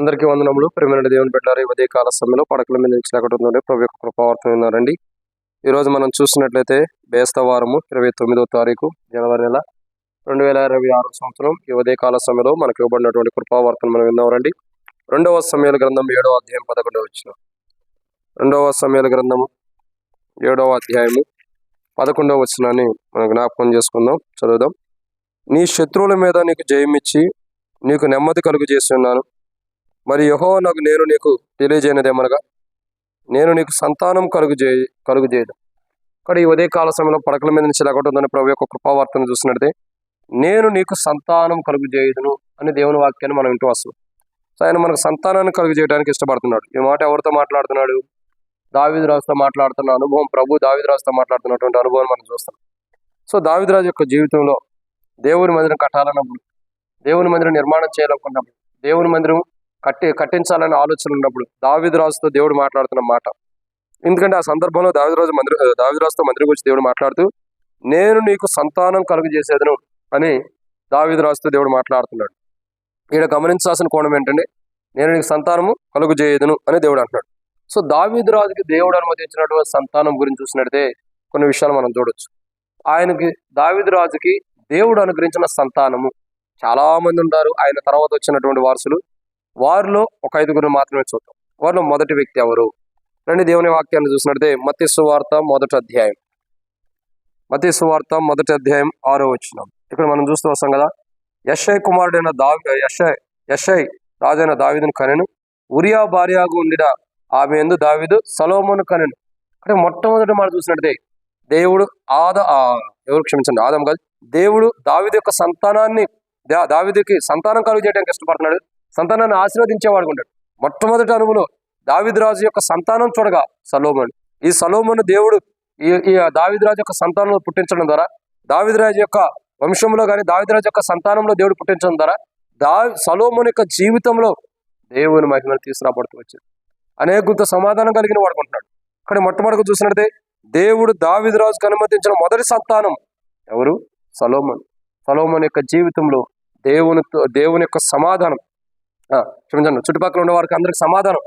అందరికీ వందనములు. ప్రియమైన దేవుని బిడ్డలారా, ఈ ఉదయ కాల సమయంలో పడకల మీద నుంచి లేకుండా ప్రభు యొక్క కృపావర్తన విన్నారండి. ఈరోజు మనం చూసినట్లయితే బేస్తవారము 29వ తారీఖు జనవరి నెల 2026 సంవత్సరం. ఈ ఉదయ కాల సమయంలో మనకు ఇవ్వబడినటువంటి కృపావర్తన మనం విన్నారండి. 2వ సమూయేలు గ్రంథం 7వ అధ్యాయం 11వ వచనం. 2వ సమూయేలు గ్రంథము 7వ అధ్యాయము 11వ వచనాన్ని మనం జ్ఞాపకం చేసుకుందాం, చదువుదాం. నీ శత్రువుల మీద నీకు జయమిచ్చి నీకు నెమ్మది కలుగు చేసి ఉన్నాను. మరి యెహోవా నేను నీకు తెలియజేయనిదేమనగా, నేను నీకు సంతానం కలుగుజేయదు. ఇక్కడ ఈ ఉదయకాల సమయంలో పడకల మీద నుంచి లేకుంటుందని ప్రభు యొక్క కృపావార్తను చూసినట్టే, నేను నీకు సంతానం కలుగుజేయదును అని దేవుని వాక్యాన్ని మనం వింటూ వస్తున్నాం. సో ఆయన మనకు సంతానాన్ని కలుగజేయడానికి ఇష్టపడుతున్నాడు. ఈ మాట ఎవరితో మాట్లాడుతున్నాడు? దావీదు రాజుతో మాట్లాడుతున్న అనుభవం, ప్రభు దావీదు రాజుతో మాట్లాడుతున్నటువంటి అనుభవం మనం చూస్తాం. సో దావీదు రాజు యొక్క జీవితంలో దేవుని మందిరం కట్టాలన్నప్పుడు, దేవుని మందిరం నిర్మాణం చేయాలనుకున్నప్పుడు, దేవుని మందిరం కట్టించాలనే ఆలోచన ఉన్నప్పుడు దావీదు రాజుతో దేవుడు మాట్లాడుతున్న మాట. ఎందుకంటే ఆ సందర్భంలో దావీదు రాజుతో మందిరం గురించి దేవుడు మాట్లాడుతూ, నేను నీకు సంతానం కలుగజేసేదను అని దావీదు రాజుతో దేవుడు మాట్లాడుతున్నాడు. ఇక్కడ గమనించాల్సిన కోణం ఏంటంటే, నేను నీకు సంతానము కలుగజేయదును అని దేవుడు అంటున్నాడు. సో దావీదు రాజుకి దేవుడు అనుమతించినటువంటి సంతానం గురించి చూసినట్టే కొన్ని విషయాలు మనం చూడొచ్చు. ఆయనకి దావీదు రాజుకి దేవుడు అనుగ్రహించిన సంతానము చాలా మంది ఉంటారు. ఆయన తర్వాత వచ్చినటువంటి వారసులు, వారిలో ఒక 5గురు మాత్రమే చూద్దాం. వారిలో మొదటి వ్యక్తి ఎవరు? రండి దేవుని వాక్యాన్ని చూసినట్టే మత్తయి సువార్త మొదటి అధ్యాయం 6వ వచనం. ఇక్కడ మనం చూస్తూ వస్తాం కదా, యెషై కుమారుడైన యెషై రాజైన దావీదును కనెను. ఉరియా భార్యగా ఉండిన ఆమె యందు దావీదు సొలొమోను కనెను. అంటే మొట్టమొదటి మాట చూసినట్టే దేవుడు ఆదం కాదు, దేవుడు దావీదు యొక్క సంతానాన్ని, దావీదుకి సంతానం కలుగు చేయడానికి ఇష్టపడుతున్నాడు. సంతానాన్ని ఆశీర్వదించేవాడు ఉంటాడు. మొట్టమొదటి అనుభవం దావీదు రాజు యొక్క సంతానం చూడగా సొలొమోను. ఈ సొలొమోను దేవుడు ఈ దావీదు రాజు యొక్క సంతానంలో పుట్టించడం ద్వారా, దావీదు రాజు యొక్క వంశంలో కానీ దావీదు రాజు యొక్క సంతానంలో దేవుడు పుట్టించడం ద్వారా సొలొమోను యొక్క జీవితంలో దేవుని మహిమను తీసుకురాబడుతూ వచ్చింది. అనేకంతో సమాధానం కలిగిన వాడుకుంటున్నాడు. ఇక్కడ మొట్టమొదటి చూసినట్టే దేవుడు దావీదు రాజుకు అనుమతించిన మొదటి సంతానం ఎవరు? సొలొమోను. సొలొమోను యొక్క జీవితంలో దేవుని యొక్క సమాధానం, క్షమించండి, చుట్టుపక్కల ఉన్న వారికి అందరికి సమాధానం,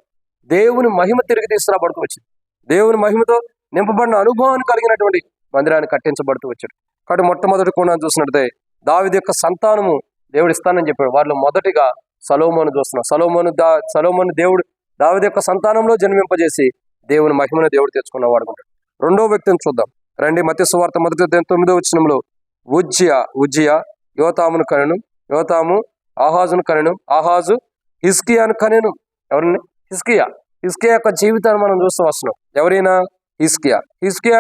దేవుని మహిమ తిరిగి తీసుకురాబడుతూ వచ్చింది. దేవుని మహిమతో నింపబడిన అనుభవాన్ని కలిగినటువంటి మందిరాన్ని కట్టించబడుతూ వచ్చాడు. కాబట్టి మొట్టమొదటి కోణాన్ని చూసినట్టే దావీదు యొక్క సంతానము దేవుడు ఇస్తానని చెప్పాడు. వారిలో మొదటిగా సొలొమోను చూస్తున్నాం. సొలొమోను దేవుడు దావీదు యొక్క సంతానంలో జన్మింపజేసి దేవుని మహిమను దేవుడు తెచ్చుకున్నవాడు ఉంటాడు. రెండో వ్యక్తిని చూద్దాం రండి. మత్తయి సువార్త 9వ వచనంలో ఉజ్జియా యోతామును కనెను. యోతాము ఆహాజును కనెను. ఆహాజు హిజ్కియాను కనెను. ఎవరిని? హిజ్కియా యొక్క జీవితాన్ని మనం చూస్తూ వస్తున్నాం. ఎవరైనా హిజ్కియా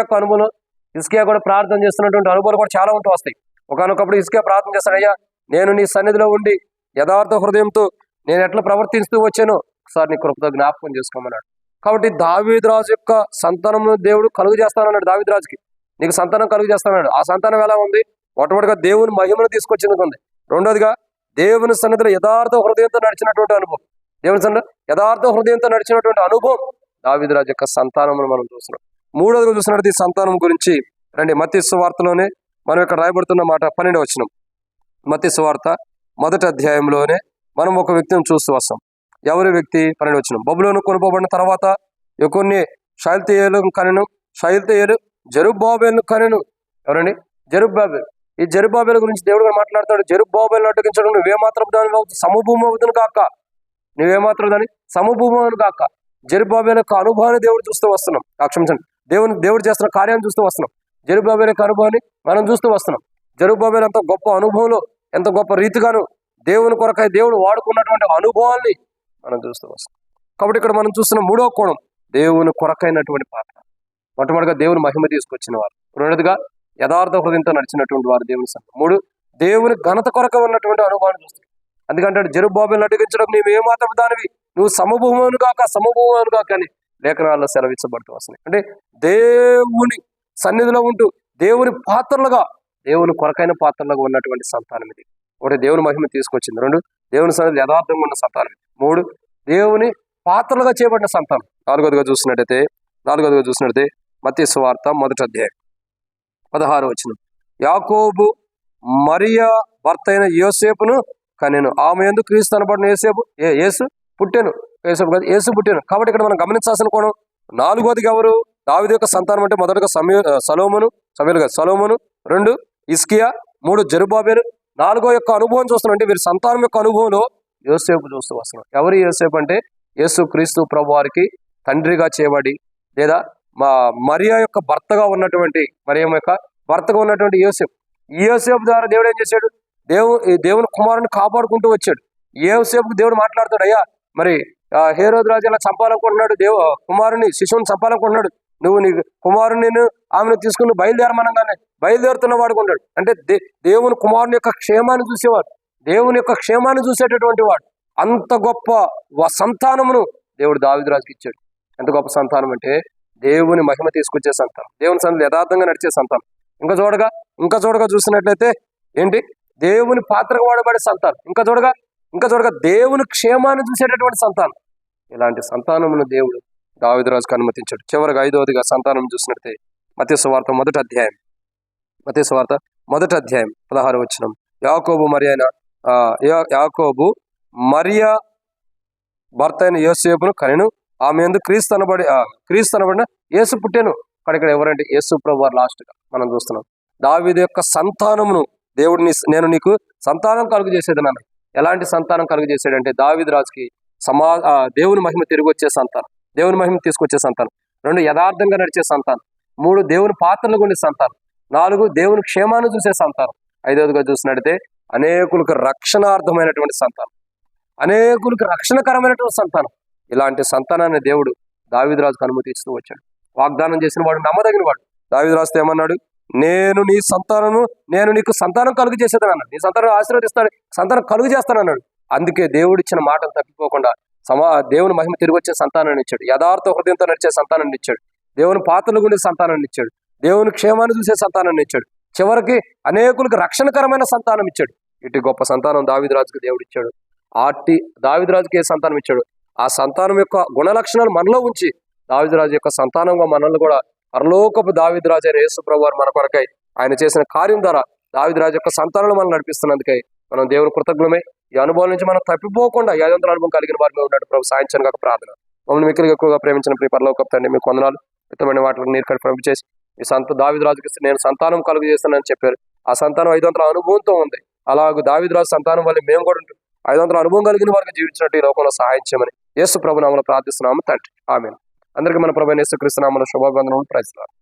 యొక్క అనుభవం, హిజ్కియా కూడా ప్రార్థన చేస్తున్నటువంటి అనుభవాలు కూడా చాలా ఉంటూ వస్తాయి. ఒకనొకప్పుడు హిజ్కియా ప్రార్థన చేస్తాడు, అయ్యా నేను నీ సన్నిధిలో ఉండి యథార్థ హృదయంతో నేను ఎట్లా ప్రవర్తిస్తూ వచ్చానో ఒకసారి నీ కృపతో జ్ఞాపకం చేసుకోమన్నాడు. కాబట్టి దావీదు రాజు యొక్క సంతానం దేవుడు కలుగు చేస్తానన్నాడు. దావీదు రాజుకి నీకు సంతానం కలుగు చేస్తానన్నాడు. ఆ సంతానం ఎలా ఉంది? మొట్టమొదటిగా దేవుని మహిమను తీసుకొచ్చింది ఉంది. రెండోదిగా దేవుని సన్నిధిలో యథార్థ హృదయంతో నడిచినటువంటి అనుభవం. దేవుని సన్నిధిలో యథార్థ హృదయంతో నడిచినటువంటి అనుభవం దావీదు రాజు యొక్క సంతానమును మనం చూస్తున్నాం. మూడోదిగా చూసినట్టు ఈ సంతానం గురించి రండి. మత్తయి సువార్తలోనే మనం ఇక్కడ రాయబడుతున్న మాట 12వ వచనం. మత్తయి సువార్త మొదటి అధ్యాయంలోనే మనం ఒక వ్యక్తిని చూస్తూ వస్తాం. ఎవరి వ్యక్తి? 12వ వచనం. బబులోను కొనుపోబడిన తర్వాత యొకొన్ని షయల్తీయేలును కనెను. షయల్తీయేలు జెరుబ్బాబెలును కనెను. ఎవరండి? జెరుబ్బాబెలు. ఈ జెరుబ్బాబెలు గురించి దేవుడు మాట్లాడతాడు. జెరుబ్బాబెలును అడ్డగించడం నువ్వేమాత్రం దాని సమభూమి అవుతును కాక, సమభూమి అవును కాక. జెరుబ్బాబెలు యొక్క అనుభవాన్ని దేవుడు చూస్తూ వస్తున్నాం. క్షమించండి, దేవుడు చేస్తున్న కార్యాన్ని చూస్తూ వస్తున్నాం. జెరుబ్బాబెలు యొక్క అనుభవాన్ని మనం చూస్తూ వస్తున్నాం. జెరుబ్బాబెలు ఎంత గొప్ప అనుభవంలో, ఎంత గొప్ప రీతిగాను దేవుని కొరకై దేవుడు వాడుకున్నటువంటి అనుభవాల్ని మనం చూస్తూ వస్తాం. కాబట్టి ఇక్కడ మనం చూస్తున్న మూడో కోణం దేవుని కొరకైనటువంటి పాత్ర. మొట్టమొదటిగా దేవుని మహిమ తీసుకొచ్చిన వారు. రెండోదిగా యథార్థ హృదయంతో నడిచినటువంటి వారు దేవుని సంఘం. మూడు, దేవుని ఘనత కొరక ఉన్నటువంటి అనుభవాన్ని చూస్తాం. అందుకంటే జెరుబ్బాబెలును అడ్డగించడం నీవేమాత్రం దానివి, నువ్వు సమభూమను కాక అని లేఖనాల్లో సెలవించబడుతూ వస్తున్నాయి. అంటే దేవుని సన్నిధిలో ఉంటూ దేవుని పాత్రలుగా, దేవుని కొరకైన పాత్రలుగా ఉన్నటువంటి సంతానం ఇది. ఒకటి దేవుని మహిమ తీసుకొచ్చింది. రెండు, దేవుని సన్నిధి యథార్థంగా ఉన్న సంతానం. మూడు, దేవుని పాత్రలుగా చేయబడిన సంతానం. నాలుగోదిగా చూసినట్టయితే మత్తయి సువార్త మొదటి అధ్యాయం 16వ వచనం. యాకోబు మరియా భర్త అయిన యోసేపును కనెను. ఆమె యందు క్రీస్తు అనబడిన యేసు పుట్టెను, యోసేపు కాదు యేసు పుట్టెను. కాబట్టి ఇక్కడ మనం గమనించాల్సిన కోణం, నాలుగోదిగా ఎవరు? దావీదు యొక్క సంతానం అంటే మొదటగా సొలొమోను, 2 హిజ్కియా, 3 జెరుబ్బాబెలు, 4 యొక్క అనుభవం చూస్తున్నాం. అంటే వీరి సంతానం యొక్క అనుభవంలో యోసేపు చూస్తూ వస్తున్నాం. ఎవరు యోసేపు అంటే యేసు క్రీస్తు ప్రభు వారికి తండ్రిగా చేయబడి, లేదా మరియా యొక్క భర్తగా ఉన్నటువంటి యోసేపు. ఈ యోసేపు ద్వారా దేవుడు ఏం చేశాడు? దేవుని కుమారుని కాపాడుకుంటూ వచ్చాడు. యోసేపుకు దేవుడు మాట్లాడుతాడు, అయ్యా మరి హేరోదు రాజు ఇలా చంపాలనుకుంటున్నాడు, శిశువుని చంపాలనుకుంటున్నాడు, నువ్వు నీ కుమారుని ఆమెను తీసుకుని బయలుదేరమనగానే బయలుదేరుతున్న వాడుకుంటాడు. అంటే దేవుని కుమారుని యొక్క క్షేమాన్ని చూసేవాడు, దేవుని యొక్క క్షేమాన్ని చూసేటటువంటి వాడు. అంత గొప్ప సంతానమును దేవుడు దావీదు రాజుకి ఇచ్చాడు. ఎంత గొప్ప సంతానం అంటే దేవుని మహిమ తీసుకొచ్చే సంతానం, దేవుని సన్నిధిలో యథార్థంగా నడిచే సంతానం. ఇంకా చూడగా చూసినట్లయితే ఏంటి? దేవుని పాత్రకు వాడబడే సంతానం. ఇంకా చూడగా దేవుని క్షేమాన్ని చూసేటటువంటి సంతానం. ఇలాంటి సంతానమును దేవుడు దావీదు రాజుకు అనుమతించాడు. చివరిగా 5వదిగా సంతానం చూసినట్లయితే మత్తయి సువార్త మొదటి అధ్యాయం 16వ వచనం. యాకోబు మరియా భర్త అయిన యోసేపును కనెను, ఆమె యందు క్రీస్తు అనబడిన యేసు పుట్టెను. ఇక్కడ ఎవరంటే యేసు ప్రభువు వారు. లాస్ట్ గా మనం చూస్తున్నాం దావీదు యొక్క సంతానమును దేవుడు నేను నీకు సంతానం కలుగు చేసేది నాన్న. ఎలాంటి సంతానం కలుగు చేశాడంటే దావీదు రాజుకి దేవుని మహిమ తిరిగి వచ్చే సంతానం, దేవుని మహిమ తీసుకొచ్చే సంతానం. 2 యథార్థంగా నడిచే సంతానం. 3 దేవుని పాత్రలు ఉండే సంతానం. 4 దేవుని క్షేమాన్ని చూసే సంతానం. 5వదిగా చూసినట్లయితే అనేకులకు రక్షణార్థమైనటువంటి సంతానం, అనేకులకు రక్షణకరమైనటువంటి సంతానం. ఇలాంటి సంతానాన్ని దేవుడు దావీదు రాజుకు అనుమతిస్తూ వచ్చాడు. వాగ్దానం చేసిన వాడు, నమ్మదగిన వాడు. దావీదు రాజుతో ఏమన్నాడు? నేను నీకు సంతానం కలుగు చేసేదని అన్నాడు. నీ సంతానం ఆశీర్వదిస్తాడు, సంతానం కలుగు చేస్తానన్నాడు. అందుకే దేవుడు ఇచ్చిన మాటను తప్పిపోకుండా దేవుని మహిమ తిరిగి వచ్చే సంతానాన్ని ఇచ్చాడు, యథార్థ హృదయంతో నడిచే సంతానాన్ని ఇచ్చాడు, దేవుని పాత్రలు గుండే సంతానాన్ని ఇచ్చాడు, దేవుని క్షేమాన్ని చూసే సంతానాన్ని ఇచ్చాడు, చివరికి అనేకులకు రక్షణకరమైన సంతానం ఇచ్చాడు. ఇటు గొప్ప సంతానం దావీదు రాజుకు దేవుడు ఇచ్చాడు. దావీదు రాజుకి ఏ సంతానం ఇచ్చాడు? ఆ సంతానం యొక్క గుణ లక్షణాలు మనలో ఉంచి దావీదు రాజు యొక్క సంతానంగా మనల్ని కూడా పరలోకపు దావీదు రాజు అయిన యేసు ప్రభువు వారు మన కొరకై ఆయన చేసిన కార్యం ద్వారా దావీదు రాజు యొక్క సంతానాలు మనం నడిపిస్తున్నందుకై మనం దేవుని కృతజ్ఞమే. ఈ అనుభవం నుంచి మనం తప్పిపోకుండా 500 అనుభవం కలిగిన వారిలో ఉన్నట్టు ప్రభు సాయించను కాక ప్రార్థన. మమ్మల్ని మిక్కిలిగా ఎక్కువగా ప్రేమించిన ప్రియ పరలోకపు తండ్రి, మీకు వందనాలు. మితమైన వాటికి నీరు కట్టి పంపించేసి ఈ దావీదు రాజుకి నేను సంతానం కలుగు చేస్తానని చెప్పారు. ఆ సంతానం 500 అనుభవంతో ఉంది. అలాగే దావీదు రాజు సంతానం వల్ల మేము కూడా 500 అనుభవం కలిగిన వారికి జీవించినట్టు ఈ లోకంలో సహాయం చేయమని యేసు ప్రభు నామములో ప్రార్థిస్తున్నాము తండ్రి. ఆమేన్. అందరికీ మన ప్రభువైన యేసుక్రీస్తు నామములో శుభాభివందనములు. Praise lord.